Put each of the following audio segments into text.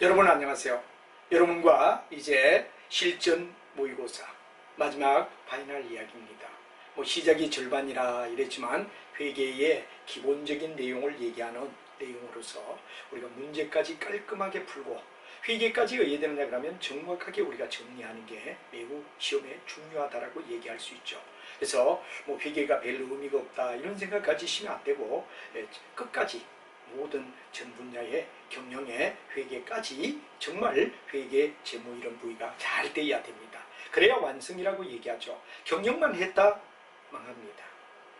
여러분 안녕하세요. 여러분과 이제 실전 모의고사 마지막 파이널 이야기입니다. 시작이 절반이라 이랬지만 회계의 기본적인 내용을 얘기하는 내용으로서 우리가 문제까지 깔끔하게 풀고 회계까지 어디에 되느냐 그러면 정확하게 우리가 정리하는 게 매우 시험에 중요하다라고 얘기할 수 있죠. 그래서 회계가 별 의미가 없다 이런 생각 가지시면 안 되고 끝까지 모든 전 분야의 경영의 회계까지 정말 회계, 재무 이런 부위가 잘 돼야 됩니다. 그래야 완성이라고 얘기하죠. 경영만 했다 망합니다.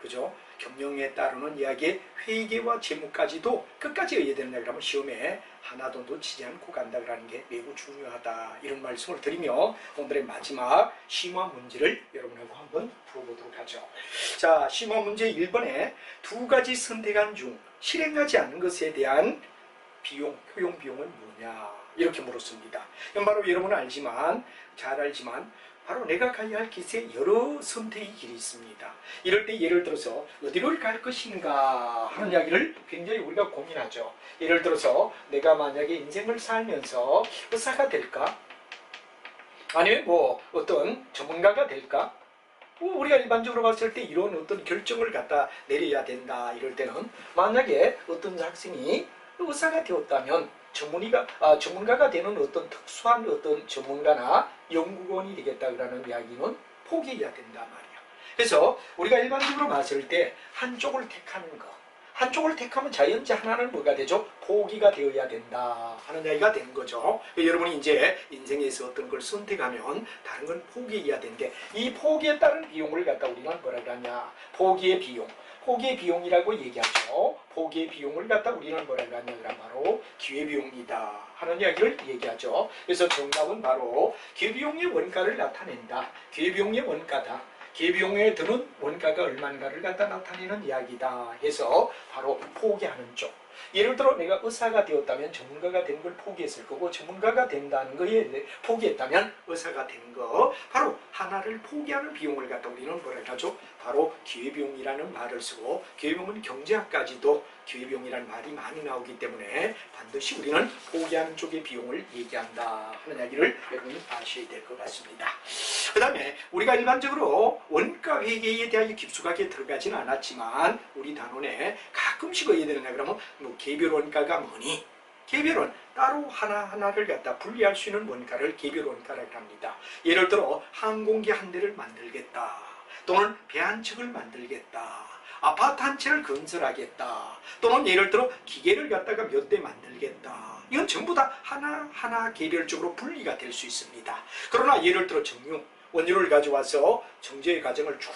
그죠? 경영에 따르는 이야기의 회계와 재무까지도 끝까지 해야 되느냐 그러면 시험에 하나도 놓치지 않고 간다는 게 매우 중요하다 이런 말씀을 드리며 오늘의 마지막 심화 문제를 여러분하고 한번 풀어보도록 하죠. 자, 심화 문제 1번에 두 가지 선택안 중 실행하지 않는 것에 대한 비용, 효용 비용은 뭐냐 이렇게 물었습니다. 이건 바로 여러분은 잘 알지만 바로 내가 가야 할 길에 여러 선택의 길이 있습니다. 이럴 때 예를 들어서 어디로 갈 것인가 하는 이야기를 굉장히 우리가 고민하죠. 예를 들어서 내가 만약에 인생을 살면서 의사가 될까? 아니면 어떤 전문가가 될까? 우리가 일반적으로 봤을 때 이런 어떤 결정을 갖다 내려야 된다 이럴 때는 만약에 어떤 학생이 의사가 되었다면 전문가가 되는 어떤 특수한 어떤 전문가나 연구원이 되겠다라는 이야기는 포기해야 된단 말이야. 그래서 우리가 일반적으로 봤을 때 한쪽을 택하는 거, 한쪽을 택하면 자연히 하나는 뭐가 되죠? 포기가 되어야 된다 하는 이야기가 되는 거죠. 여러분이 이제 인생에서 어떤 걸 선택하면 다른 건 포기해야 되는데 이 포기에 따른 비용을 갖다 우리는 뭐라고 하냐? 포기의 비용. 포기의 비용이라고 얘기하죠. 포기의 비용을 갖다 우리는 뭐라고 하냐 그러면 바로 기회비용이다 하는 이야기를 얘기하죠. 그래서 정답은 바로 기회비용의 원가를 나타낸다. 기회비용의 원가다. 기회비용에 드는 원가가 얼마인가를 갖다 나타내는 이야기다 해서 바로 포기하는 쪽. 예를 들어 내가 의사가 되었다면 전문가가 된 걸 포기했을 거고 전문가가 된다는 거에 포기했다면 의사가 된 거 바로 하나를 포기하는 비용을 갖다 우리는 뭐라 하죠? 바로 기회비용이라는 말을 쓰고 기회비용은 경제학까지도 기회비용이라는 말이 많이 나오기 때문에 반드시 우리는 포기하는 쪽의 비용을 얘기한다 하는 이야기를 여러분이 아셔야 될 것 같습니다. 그 다음에 우리가 일반적으로 원가 회계에 대하여 깊숙하게 들어가지는 않았지만 우리 단원에 가끔씩 어디에 되느냐 그러면 개별 원가가 뭐니? 개별은 따로 하나하나를 갖다 분리할 수 있는 원가를 개별 원가라고 합니다. 예를 들어 항공기 한 대를 만들겠다. 또는 배 한 척을 만들겠다. 아파트 한 채를 건설하겠다. 또는 예를 들어 기계를 갖다가 몇 대 만들겠다. 이건 전부 다 하나하나 개별적으로 분리가 될 수 있습니다. 그러나 예를 들어 정유, 원료를 가져와서 정제의 과정을 쭉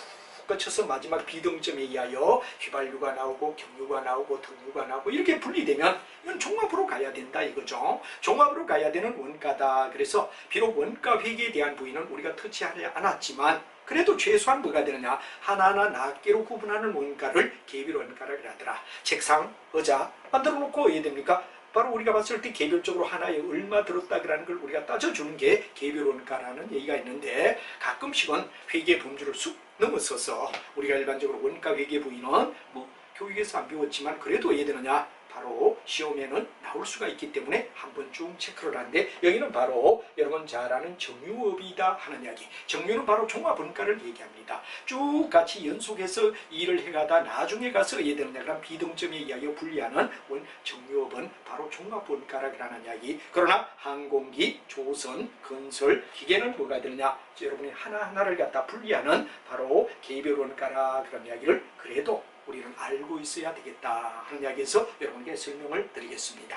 거쳐서 마지막 비등점에 의하여 휘발유가 나오고 경유가 나오고 등유가 나오고 이렇게 분리되면 이건 종합으로 가야 된다 이거죠. 종합으로 가야 되는 원가다. 그래서 비록 원가 회계에 대한 부위는 우리가 터치하지 않았지만 그래도 최소한 뭐가 되느냐 하나하나 낱개로 구분하는 원가를 개별 원가라고 하더라. 책상, 의자 만들어 놓고 어떻게 됩니까? 바로 우리가 봤을 때 개별적으로 하나에 얼마 들었다 그라는 걸 우리가 따져주는 게 개별 원가라는 얘기가 있는데 가끔씩은 회계 범주를 쑥 넘어서서 우리가 일반적으로 원가 회계 부위는 교육에서 안 배웠지만 그래도 왜 되느냐 바로 시험에는 나올 수가 있기 때문에 한번 쭉 체크를 하는데 여기는 바로 여러분 잘 아는 정유업이다 하는 이야기. 정유는 바로 종합원가를 얘기합니다. 쭉 같이 연속해서 일을 해가다 나중에 가서 어디에 되느냐 그럼 비등점에 의하여 분리하는 정유업은 바로 종합원가라고 하는 이야기. 그러나 항공기, 조선, 건설, 기계는 뭐가 되느냐 여러분이 하나하나를 갖다 분리하는 바로 개별원가라 그런 이야기를 그래도 우리는 알고 있어야 되겠다 하는 이야기에서 여러분께 설명을 드리겠습니다.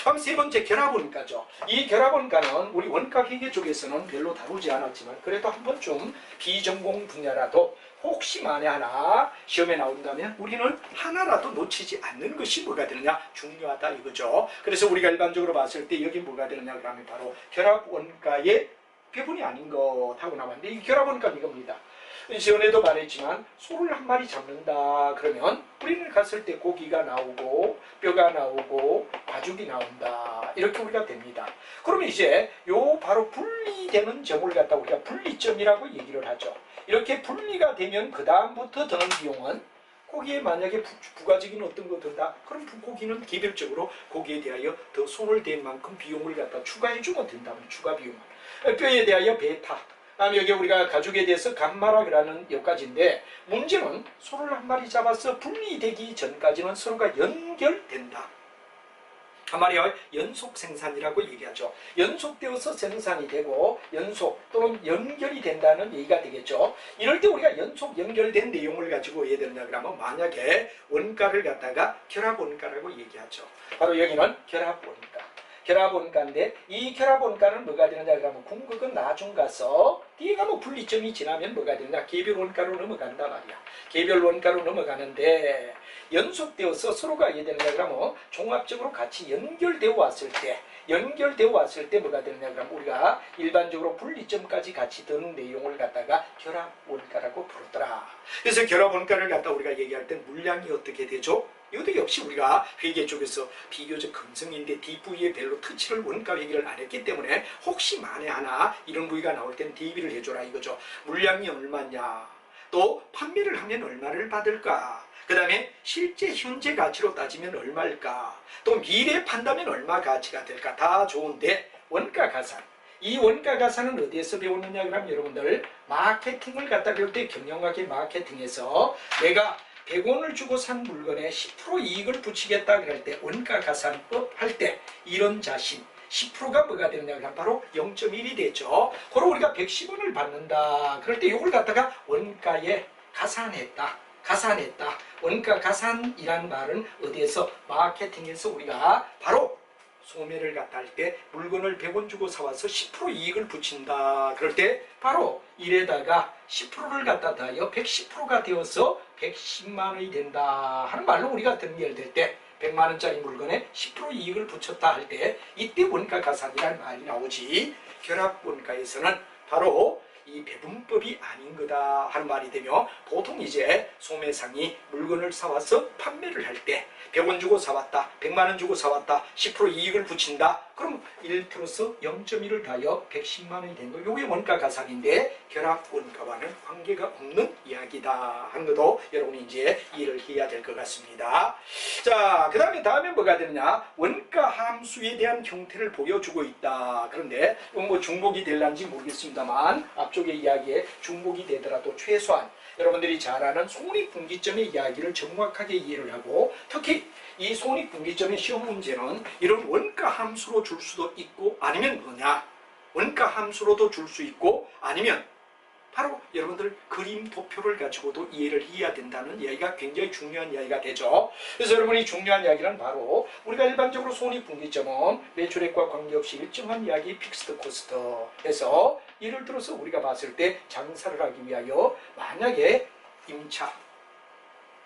그럼 세 번째 결합원가죠. 이 결합원가는 우리 원가 회계 쪽에서는 별로 다루지 않았지만 그래도 한 번쯤 비전공 분야라도 혹시 만에 하나 시험에 나온다면 우리는 하나라도 놓치지 않는 것이 뭐가 되느냐 중요하다 이거죠. 그래서 우리가 일반적으로 봤을 때 여기 뭐가 되느냐 그러면 바로 결합원가의 배분이 아닌 것 하고 나왔는데 이 결합원가는 이겁니다. 전에도 말했지만 소를 한 마리 잡는다 그러면 우리는 갔을 때 고기가 나오고 뼈가 나오고 가죽이 나온다 이렇게 우리가 됩니다. 그러면 이제 요 바로 분리되는 점을 갖다 우리가 분리점이라고 얘기를 하죠. 이렇게 분리가 되면 그 다음부터 드는 비용은 거기에 만약에 부가적인 어떤 거 든다. 그럼 거기는 개별적으로 거기에 대하여 더 손을 댄 만큼 비용을 갖다 추가해주면 된다면 추가 비용을. 뼈에 대하여 베타. 다음에 여기 우리가 가죽에 대해서 감마라 그러는 여기까지인데 문제는 소를 한 마리 잡아서 분리되기 전까지는 서로가 연결된다. 한 말이요, 연속 생산이라고 얘기하죠. 연속되어서 생산이 되고 연속 또는 연결이 된다는 얘기가 되겠죠. 이럴 때 우리가 연속 연결된 내용을 가지고 해야 된다 그러면 만약에 원가를 갖다가 결합원가라고 얘기하죠. 바로 여기는 결합원가. 결합원가인데 이 결합원가는 뭐가 되느냐 그러면 궁극은 나중 가서 뒤에 가면 분리점이 지나면 뭐가 되느냐 개별원가로 넘어간다 말이야. 개별원가로 넘어가는데 연속되어서 서로가 이해 되느냐 그러면 종합적으로 같이 연결되어 왔을 때 뭐가 되느냐 그러면 우리가 일반적으로 분리점까지 같이 드는 내용을 갖다가 결합원가라고 부르더라. 그래서 결합원가를 갖다 우리가 얘기할 때 물량이 어떻게 되죠? 이것도 역시 우리가 회계 쪽에서 비교적 금성인데 뒷부위에 별로 터치를 원가 회계를 안 했기 때문에 혹시 만에 하나 이런 부위가 나올 때는 대비를 해줘라 이거죠. 물량이 얼마냐, 또 판매를 하면 얼마를 받을까, 그 다음에 실제 현재 가치로 따지면 얼마일까, 또 미래 판다면 얼마 가치가 될까, 다 좋은데 원가 가산. 이 원가 가산은 어디에서 배웠느냐 그러면 여러분들 마케팅을 갖다 배울 때 경영학의 마케팅에서 내가 100원을 주고 산 물건에 10% 이익을 붙이겠다 그럴 때 원가 가산법 할 때 이런 자신 10%가 뭐가 되느냐 그러면 바로 0.1이 되죠. 그럼 우리가 110원을 받는다. 그럴 때 이걸 갖다가 원가에 가산했다. 원가 가산이란 말은 어디에서 마케팅에서 우리가 바로 소매를 갖다 할 때 물건을 100원 주고 사와서 10% 이익을 붙인다. 그럴 때 바로 이래다가 10%를 갖다 더하여 110%가 되어서 110만 원이 된다 하는 말로 우리가 연결될 때 100만 원짜리 물건에 10% 이익을 붙였다 할 때 이때 원가 가산이라는 말이 나오지. 결합원가에서는 바로 이 배분법이 아닌 거다 하는 말이 되며 보통 이제 소매상이 물건을 사와서 판매를 할 때 100원 주고 사왔다, 100만 원 주고 사왔다, 10% 이익을 붙인다. 그럼 1 플러스 0.1을 더하여 110만 원이 된 거. 이게 원가 가산인데 결합원가와는 관계가 없는 이야기다 하는 것도 여러분이 이제 이해를 해야 될 것 같습니다. 자, 그 다음에 뭐가 되느냐, 원가 함수에 대한 형태를 보여주고 있다. 그런데 이건 뭐 중복이 될런지 모르겠습니다만 앞쪽의 이야기에 중복이 되더라도 최소한 여러분들이 잘 아는 손익분기점의 이야기를 정확하게 이해를 하고, 특히 이 손익분기점의 시험 문제는 이런 원가 함수로 줄 수도 있고 아니면 뭐냐, 원가 함수로도 줄 수 있고 아니면 바로 여러분들 그림 도표를 가지고도 이해를 해야 된다는 이야기가 굉장히 중요한 이야기가 되죠. 그래서 여러분이 중요한 이야기는 바로 우리가 일반적으로 손익분기점은 매출액과 관계없이 일정한 이야기 픽스드 코스트에서 예를 들어서 우리가 봤을 때 장사를 하기 위하여 만약에 임차,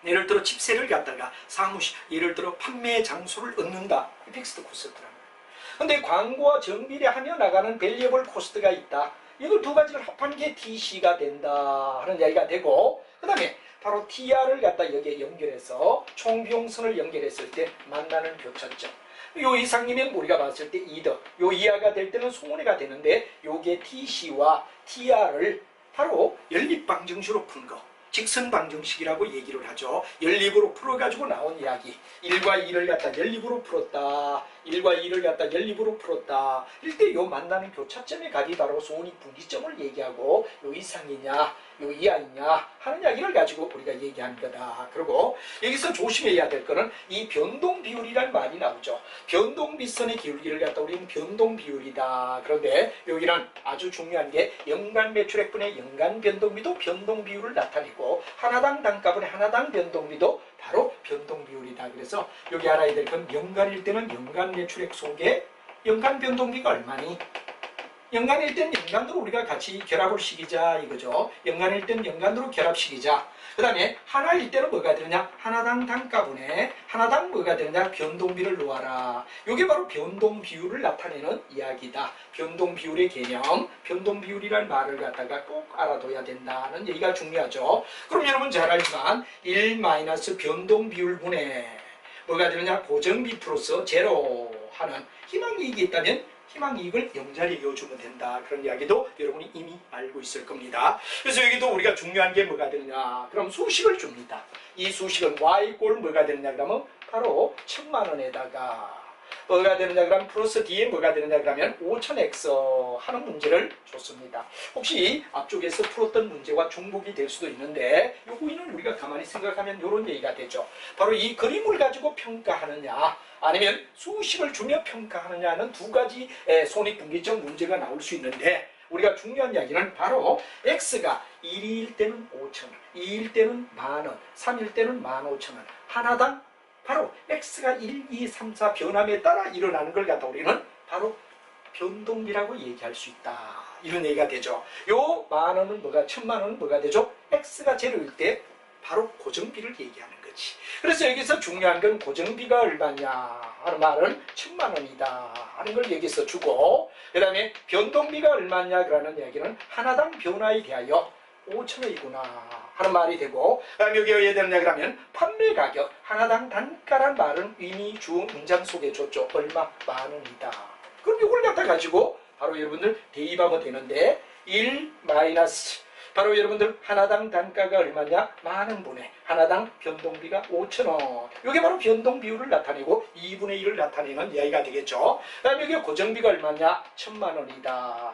예를 들어 집세를 갖다가 사무실, 예를 들어 판매 장소를 얻는다. 픽스드 코스트라는 거예요. 근데 광고와 정비를 하며 나가는 밸리어블 코스트가 있다. 이걸 두 가지를 합한 게 TC가 된다 하는 이야기가 되고, 그 다음에 바로 TR을 갖다 여기에 연결해서 총비용선을 연결했을 때 만나는 교차점. 요 이상이면 우리가 봤을 때 2더, 요 이하가 될 때는 손해가 되는데 요게 TC와 TR을 바로 연립방정식으로 푼 거, 직선방정식이라고 얘기를 하죠. 연립으로 풀어가지고 나온 이야기. 1과 2를 갖다 연립으로 풀었다. 1과 2를 갖다 연립으로 풀었다. 이때 요 만나는 교차점의 값이 바로 손익분기점을 얘기하고 요 이상이냐, 요 이하이냐 하는 이야기를 가지고 우리가 얘기하는 거다. 그리고 여기서 조심해야 될 거는 이 변동비율이란 말이 나오죠. 변동비선의 기울기를 갖다 우리는 변동비율이다. 그런데 여기는 아주 중요한 게 연간 매출액분의 연간 변동비도 변동비율을 나타내고 하나당 단가분의 하나당 변동비도 바로 변동비율이다. 그래서 여기 알아야 될 건 연간일 때는 연간 매출액 속에 연간 변동비가 얼마니? 연간일 땐 연간으로 우리가 같이 결합을 시키자 이거죠. 연간일 땐 연간으로 결합시키자. 그 다음에 하나일 때는 뭐가 되느냐, 하나당 단가분에 하나당 뭐가 되느냐, 변동비를 놓아라. 이게 바로 변동비율을 나타내는 이야기다. 변동비율의 개념, 변동비율이란 말을 갖다가 꼭 알아둬야 된다는 얘기가 중요하죠. 그럼 여러분 잘 알지만 1 마이너스 변동비율분에 뭐가 되느냐, 고정비 플러스 제로 하는 희망이익이 있다면 희망이익을 영자리에 이어주면 된다. 그런 이야기도 여러분이 이미 알고 있을 겁니다. 그래서 여기도 우리가 중요한 게 뭐가 되느냐. 그럼 수식을 줍니다. 이 수식은 Y꼴 뭐가 되느냐 그러면 바로 1000만원에다가 뭐가 되느냐 그러면 플러스 뒤에 뭐가 되느냐 그러면 5000x 하는 문제를 줬습니다. 혹시 앞쪽에서 풀었던 문제와 중복이 될 수도 있는데 요거는 우리가 가만히 생각하면 이런 얘기가 되죠. 바로 이 그림을 가지고 평가하느냐 아니면 수식을 주며 평가하느냐는 두 가지 손익분기점 문제가 나올 수 있는데 우리가 중요한 이야기는 바로 x가 1일 때는 5,000원, 2일 때는 만원, 3일 때는 15,000원 하나당 바로 x가 1, 2, 3, 4 변함에 따라 일어나는 걸 갖다 우리는 바로 변동비라고 얘기할 수 있다. 이런 얘기가 되죠. 요 만원은 뭐가 1000만원은 뭐가 되죠? x가 제로일 때 바로 고정비를 얘기하는 거지. 그래서 여기서 중요한 건 고정비가 얼마냐 하는 말은 1000만원이다 하는 걸 여기서 주고 그 다음에 변동비가 얼마냐 그러는 이야기는 하나당 변화에 대하여 5,000원이구나 하는 말이 되고 그 다음에 여기 왜 되느냐 그러면 판매 가격 하나당 단가란 말은 이미 주 문장 속에 줬죠. 얼마? 만원이다. 그럼 이걸 갖다 가지고 바로 여러분들 대입하면 되는데 1 마이너스 바로 여러분들 하나당 단가가 얼마냐? 만원분의 하나당 변동비가 5,000원. 이게 바로 변동 비율을 나타내고 2분의 1을 나타내는 이야기가 되겠죠. 그 다음에 여기 고정비가 얼마냐? 1000만원이다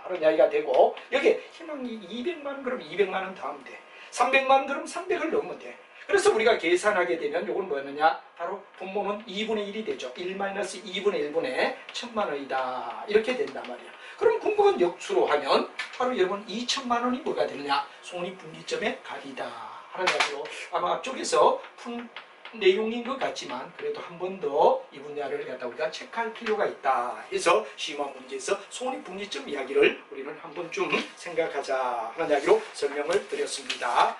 하는 이야기가 되고 여기 희망이 200만원 그럼 200만원 더하면 돼. 300만원 그럼 300을 넣으면 돼. 그래서 우리가 계산하게 되면 이건 뭐였느냐? 바로 분모는 2분의 1이 되죠. 1-2분의 1분의 1000만원이다. 이렇게 된단 말이야. 그럼 궁극은 역수로 하면 바로 여러분 2,000만원이 뭐가 되느냐? 손익분기점의 값이다 하는 이야기로 아마 앞쪽에서 푼 내용인 것 같지만 그래도 한 번 더 이 분야를 갖다 우리가 체크할 필요가 있다 해서 시험화 문제에서 손익분기점 이야기를 우리는 한 번쯤 생각하자 하는 이야기로 설명을 드렸습니다.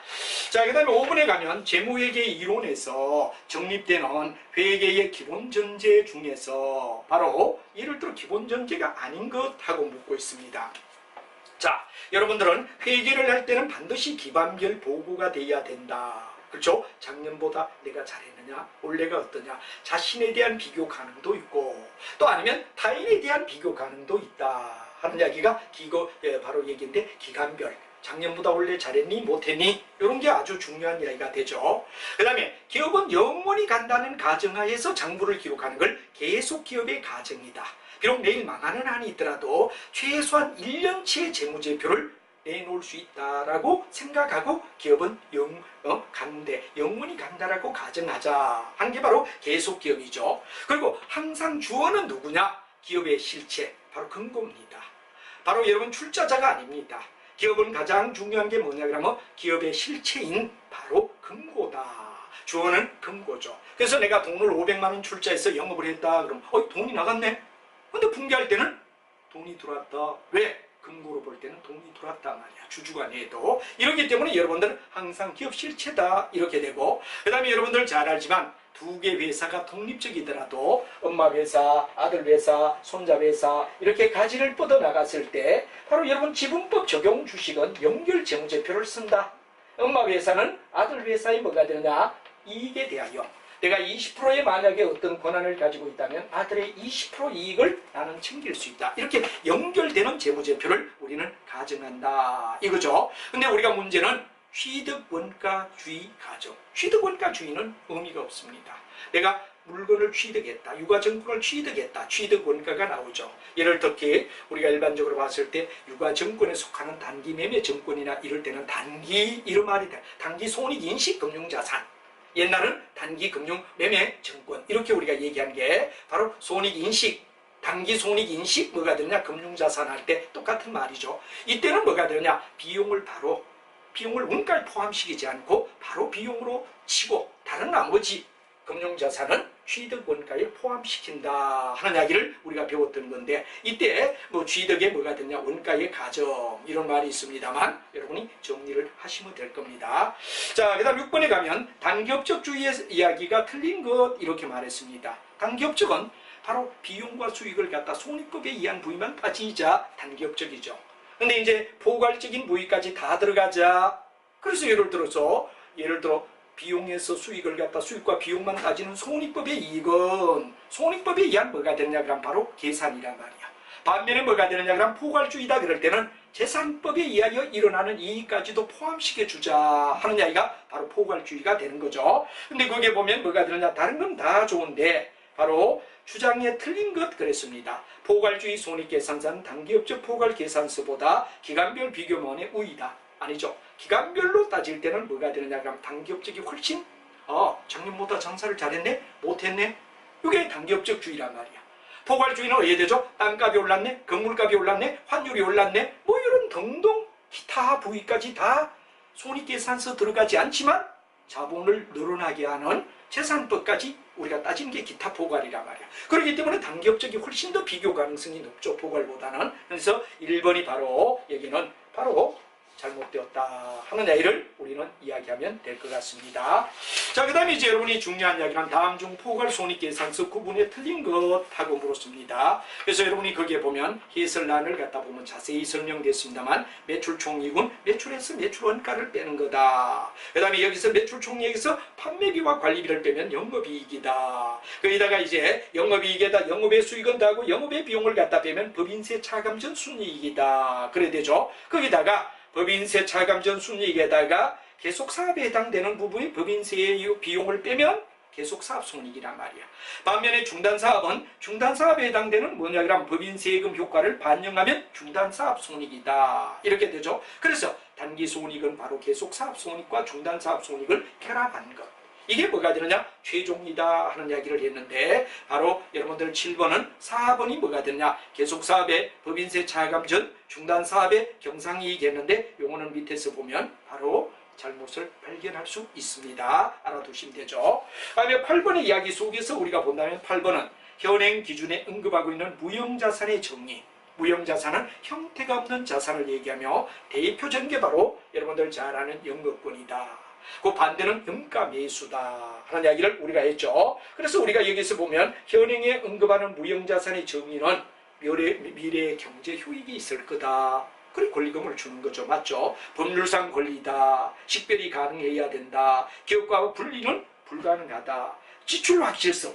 자, 그 다음에 5번에 가면 재무회계 이론에서 정립되는 회계의 기본전제 중에서 바로 예를 들어 기본전제가 아닌 것 하고 묻고 있습니다. 자, 여러분들은 회계를 할 때는 반드시 기반별 보고가 돼야 된다. 그렇죠? 작년보다 내가 잘했느냐, 올해가 어떠냐, 자신에 대한 비교 가능도 있고 또 아니면 타인에 대한 비교 가능도 있다 하는 이야기가 바로 얘기인데 기간별, 작년보다 올해 잘했니 못했니 이런 게 아주 중요한 이야기가 되죠. 그 다음에 기업은 영원히 간다는 가정하에서 장부를 기록하는 걸 계속 기업의 가정이다. 비록 내일 망하는 한이 있더라도 최소한 1년치의 재무제표를 내놓을 수 있다라고 생각하고 기업은 영원히 간다라고 가정하자 하는 게 바로 계속기업이죠. 그리고 항상 주어는 누구냐? 기업의 실체, 바로 근거입니다. 바로 여러분 출자자가 아닙니다. 기업은 가장 중요한 게 뭐냐 그러면 기업의 실체인 바로 근거다. 주어는 근거죠. 그래서 내가 돈을 500만 원 출자해서 영업을 했다. 그럼 돈이 나갔네? 근데 분기할 때는 돈이 들어왔다. 왜? 근거로 볼 때는 돈이 들어왔단 말이야. 주주간에도. 이렇기 때문에 여러분들은 항상 기업 실체다. 이렇게 되고 그 다음에 여러분들 잘 알지만 두 개 회사가 독립적이더라도 엄마 회사, 아들 회사, 손자 회사 이렇게 가지를 뻗어나갔을 때 바로 여러분 지분법 적용 주식은 연결 재무제표를 쓴다. 엄마 회사는 아들 회사에 뭐가 되느냐? 이익에 대하여 내가 20%의 만약에 어떤 권한을 가지고 있다면 아들의 20% 이익을 나는 챙길 수 있다. 이렇게 연결되는 재무제표를 우리는 가정한다. 이거죠. 근데 우리가 문제는 취득원가주의 가정. 취득원가주의는 의미가 없습니다. 내가 물건을 취득했다. 유가증권을 취득했다. 취득원가가 나오죠. 예를 들어 우리가 일반적으로 봤을 때 유가증권에 속하는 단기매매증권이나 이럴 때는 이런 말이 돼. 단기 손익인식 금융자산. 옛날은 단기 금융 매매 증권 이렇게 우리가 얘기한 게 바로 손익인식, 단기 손익인식 뭐가 되느냐? 금융자산 할 때 똑같은 말이죠. 이때는 뭐가 되느냐? 비용을 원가에 포함시키지 않고 바로 비용으로 치고 다른 나머지 금융자산은 취득원가에 포함시킨다 하는 이야기를 우리가 배웠던 건데 이때 취득에 뭐가 되냐 원가의 가정 이런 말이 있습니다만 여러분이 정리를 하시면 될 겁니다. 자, 그 다음 6번에 가면 단기업적주의의 이야기가 틀린 것 이렇게 말했습니다. 단기업적은 바로 비용과 수익을 갖다 손익법에 의한 부위만 빠지자 단기업적이죠. 근데 이제 포괄적인 부위까지 다 들어가자. 그래서 예를 들어 비용에서 수익을 갖다 수익과 비용만 따지는 손익법의 이익은 손익법에 의한 뭐가 되냐 그럼 바로 계산이란 말이야. 반면에 뭐가 되느냐 그러면 포괄주의다 그럴 때는 재산법에 의하여 일어나는 이익까지도 포함시켜주자 하는 이야기가 바로 포괄주의가 되는 거죠. 근데 거기에 보면 뭐가 되느냐, 다른 건 다 좋은데 바로 주장에 틀린 것 그랬습니다. 포괄주의 손익계산서는 단기업적 포괄계산서보다 기간별 비교문의 우위다. 아니죠. 기간별로 따질 때는 뭐가 되느냐 그러면 단기업적이 훨씬 작년보다 장사를 잘했네? 못했네? 이게 단기업적 주의란 말이야. 포괄주의는 어떻게 되죠? 땅값이 올랐네? 건물값이 올랐네? 환율이 올랐네? 뭐 이런 등등 기타 부위까지 다 손익계산서 들어가지 않지만 자본을 늘어나게 하는 재산법까지 우리가 따지는 게 기타 포괄이란 말이야. 그렇기 때문에 단기업적이 훨씬 더 비교 가능성이 높죠. 포괄보다는. 그래서 1번이 바로 여기는 바로 잘못되었다 하는 이야기를 우리는 이야기하면 될 것 같습니다. 자, 그 다음에 이제 여러분이 중요한 이야기는 다음 중 포괄 손익계산서 구분에 틀린 것 하고 물었습니다. 그래서 여러분이 거기에 보면 해설란을 갖다 보면 자세히 설명됐습니다만 매출 총이익은 매출에서 매출 원가를 빼는 거다. 그 다음에 여기서 매출 총이익에서 판매비와 관리비를 빼면 영업이익이다. 거기다가 이제 영업이익에다 영업의 수익은 더하고 영업의 비용을 갖다 빼면 법인세 차감 전 순이익이다. 그래야 되죠. 거기다가 법인세 차감 전 순이익에다가 계속사업에 해당되는 부분의 법인세의 비용을 빼면 계속사업 손익이란 말이야. 반면에 중단사업은 중단사업에 해당되는 뭐냐 그러면 법인세금 효과를 반영하면 중단사업 손익이다. 이렇게 되죠. 그래서 단기손익은 바로 계속사업 손익과 중단사업 손익을 결합한 것. 이게 뭐가 되느냐? 최종이다 하는 이야기를 했는데 바로 여러분들 7번은 4번이 뭐가 되느냐? 계속사업의 법인세 차감 전 중단사업의 경상이익이 했는데 요거는 밑에서 보면 바로 잘못을 발견할 수 있습니다. 알아두시면 되죠. 다음에 8번의 이야기 속에서 우리가 본다면 8번은 현행 기준에 언급하고 있는 무형자산의 정의. 무형자산은 형태가 없는 자산을 얘기하며 대표적인 게 바로 여러분들 잘 아는 영업권이다. 그 반대는 영가매수다 하는 이야기를 우리가 했죠. 그래서 우리가 여기서 보면 현행에 언급하는 무형자산의 정의는 미래의 경제 효익이 있을 거다. 그래 권리금을 주는 거죠. 맞죠? 법률상 권리다. 식별이 가능해야 된다. 기업과 분리는 불가능하다. 지출 확실성.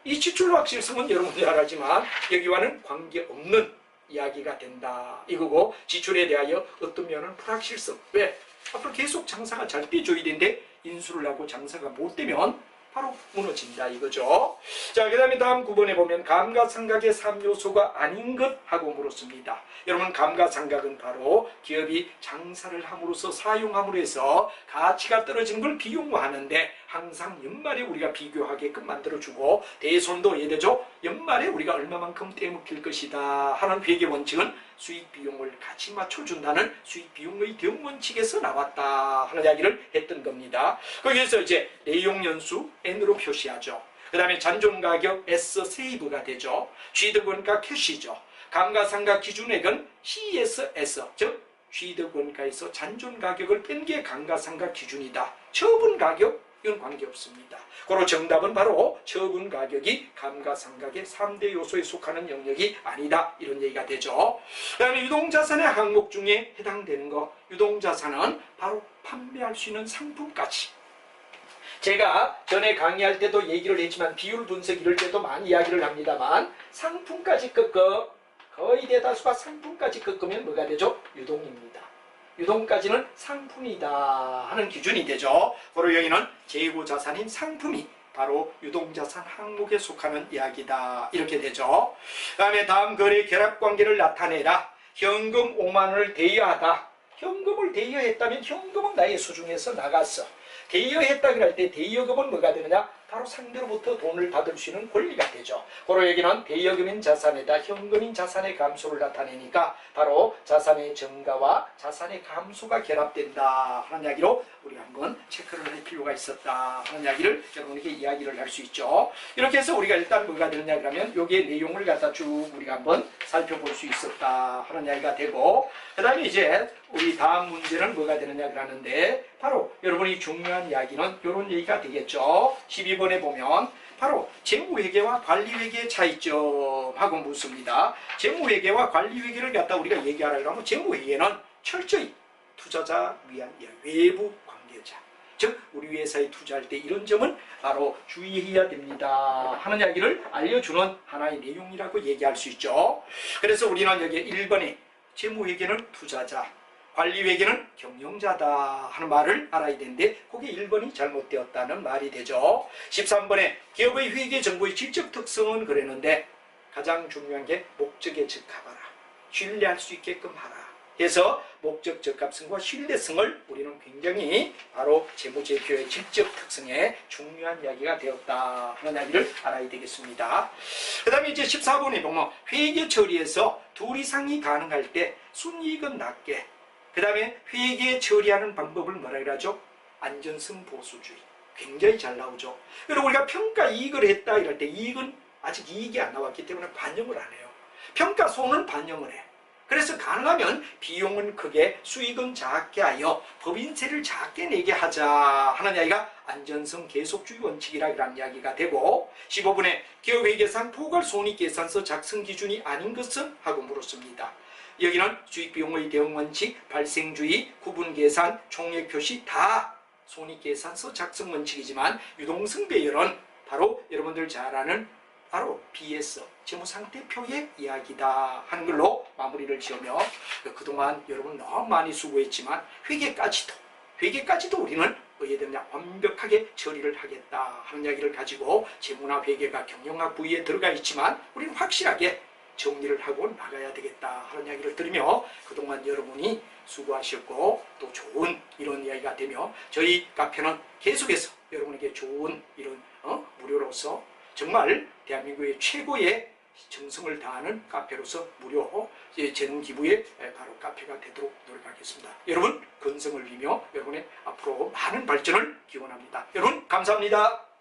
이 지출 확실성은 여러분들이 알지만 여기와는 관계없는 이야기가 된다. 이거고 지출에 대하여 어떤 면은 불확실성. 왜? 앞으로 계속 장사가 잘 돼줘야 되는데 인수를 하고 장사가 못 되면 바로 무너진다 이거죠. 자, 그 다음에 다음 9번에 보면 감가상각의 3요소가 아닌 것 하고 물었습니다. 여러분 감가상각은 바로 기업이 장사를 함으로써 사용함으로 해서 가치가 떨어지는 걸 비용화하는데 항상 연말에 우리가 비교하게끔 만들어주고 대손도 예되죠. 연말에 우리가 얼마만큼 떼먹힐 것이다 하는 회계 원칙은 수익 비용을 같이 맞춰준다는 수익 비용의 대원칙에서 나왔다 하는 이야기를 했던 겁니다. 거기에서 이제 내용 연수 N으로 표시하죠. 그 다음에 잔존가격 S 세이브가 되죠. 취득원가 캐시죠. 감가상각 기준액은 CSS 즉 취득원가에서 잔존가격을 뺀 게 감가상각 기준이다. 처분가격 이건 관계없습니다. 그리고 정답은 바로 처분가격이 감가상각의 3대 요소에 속하는 영역이 아니다. 이런 얘기가 되죠. 그 다음에 유동자산의 항목 중에 해당되는 거 유동자산은 바로 판매할 수 있는 상품까지. 제가 전에 강의할 때도 얘기를 했지만 비율 분석 이럴 때도 많이 이야기를 합니다만 상품까지 꺾어 거의 대다수가 상품까지 꺾으면 뭐가 되죠? 유동입니다. 유동까지는 상품이다 하는 기준이 되죠. 바로 여기는 재고자산인 상품이 바로 유동자산 항목에 속하는 이야기다. 이렇게 되죠. 그 다음에 다음 거래 결합관계를 나타내라. 현금 5만 원을 대여하다. 현금을 대여했다면 현금은 나의 수중에서 나갔어. 대여했다 그럴 때 대여금은 뭐가 되느냐? 바로 상대로부터 돈을 받을 수 있는 권리가 되죠. 바로 여기는 대여금인 자산에다 현금인 자산의 감소를 나타내니까 바로 자산의 증가와 자산의 감소가 결합된다 하는 이야기로 우리 한번 체크를 할 필요가 있었다 하는 이야기를 여러분에게 이야기를 할 수 있죠. 이렇게 해서 우리가 일단 뭐가 되느냐 그러면 여기에 내용을 갖다 쭉 우리가 한번 살펴볼 수 있었다 하는 이야기가 되고 그 다음에 이제 우리 다음 문제는 뭐가 되느냐 그러는데 바로 여러분이 중요한 이야기는 이런 얘기가 되겠죠. 12번에 보면 바로 재무회계와 관리회계의 차이점 하고 묻습니다. 재무회계와 관리회계를 갖다 우리가 얘기하려고 하면 재무회계는 철저히 투자자 위한 외부 관계자 즉 우리 회사에 투자할 때 이런 점은 바로 주의해야 됩니다 하는 이야기를 알려주는 하나의 내용이라고 얘기할 수 있죠. 그래서 우리는 여기 1번에 재무회계는 투자자, 관리회계는 경영자다 하는 말을 알아야 되는데 그게 1번이 잘못되었다는 말이 되죠. 13번에 기업의 회계 정보의 질적 특성은 그랬는데 가장 중요한 게 목적에 적합하라, 신뢰할 수 있게끔 하라 해서 목적 적합성과 신뢰성을 우리는 굉장히 바로 재무제표의 질적 특성에 중요한 이야기가 되었다 하는 이야기를 알아야 되겠습니다. 그 다음에 이제 14번에 보면 회계 처리에서 둘 이상이 가능할 때 순이익은 낮게, 그 다음에 회계 처리하는 방법을 뭐라 그러죠? 안전성 보수주의. 굉장히 잘 나오죠. 그리고 우리가 평가 이익을 했다 이럴 때 이익은 아직 이익이 안 나왔기 때문에 반영을 안 해요. 평가손은 반영을 해. 그래서 가능하면 비용은 크게 수익은 작게 하여 법인세를 작게 내게 하자 하는 이야기가 안전성 계속주의 원칙이라는 이야기가 되고, 15분에 기업회계상 포괄손익계산서 작성 기준이 아닌 것은? 하고 물었습니다. 여기는 수익비용의 대응원칙, 발생주의, 구분계산, 총액표시 다 손익계산서 작성 원칙이지만 유동성 배열은 바로 여러분들 잘 아는 바로 BS, 재무상태표의 이야기다 하는 걸로 마무리를 지으며, 그동안 여러분 너무 많이 수고했지만 회계까지도 우리는 어떻게 되느냐 완벽하게 처리를 하겠다 하는 이야기를 가지고 재무나 회계가 경영학 부위에 들어가 있지만 우리는 확실하게 정리를 하고 나가야 되겠다 하는 이야기를 들으며, 그동안 여러분이 수고하셨고 또 좋은 이런 이야기가 되며 저희 카페는 계속해서 여러분에게 좋은 이런 무료로서 정말 대한민국의 최고의 정성을 다하는 카페로서 무료 재능 기부의 바로 카페가 되도록 노력하겠습니다. 여러분 건승을 비며 여러분의 앞으로 많은 발전을 기원합니다. 여러분 감사합니다.